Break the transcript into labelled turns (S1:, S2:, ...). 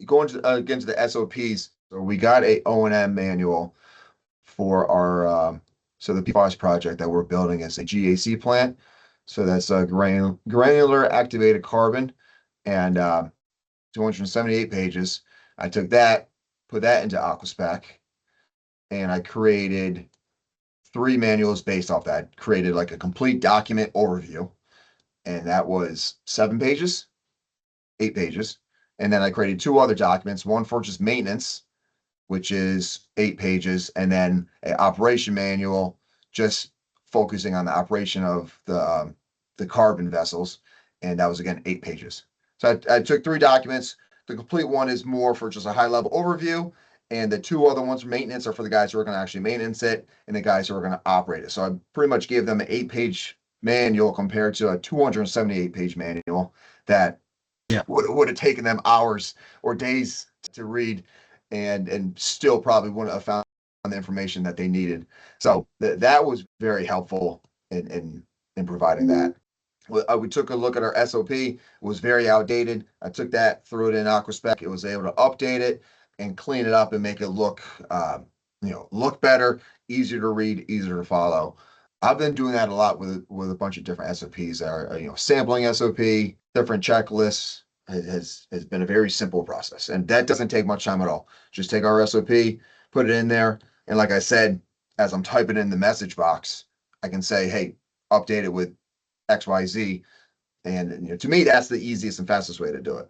S1: going to get into the SOPs, so we got a O&M manual for our so the PFAS project that we're building is a GAC plant. So that's a granular activated carbon, and 278 pages. I took that, put that into Aquaspec, and I created 3 manuals based off that. Created like a complete document overview, and that was 7 pages, 8 pages. And then I created 2 other documents, one for just maintenance, which is 8 pages, and then an operation manual, just focusing on the operation of the carbon vessels, and that was again 8 pages. So I took 3 documents. The complete one is more for just a high level overview, and the 2 other ones for maintenance are for the guys who are going to actually maintenance it and the guys who are going to operate it. So I pretty much gave them an 8 page manual compared to a 278 page manual that
S2: Yeah.
S1: would have taken them hours or days to read, and still probably wouldn't have found the information that they needed. So that was very helpful in providing that. We took a look at our SOP. It was very outdated. I took that, threw it in Aquaspec. It was able to update it and clean it up and make it look, look better, easier to read, easier to follow. I've been doing that a lot with a bunch of different SOPs that are, sampling SOP, different checklists. Has been a very simple process, and that doesn't take much time at all. Just take our SOP, put it in there, and like I said, as I'm typing in the message box, I can say, "Hey, update it with XYZ," and to me, that's the easiest and fastest way to do it.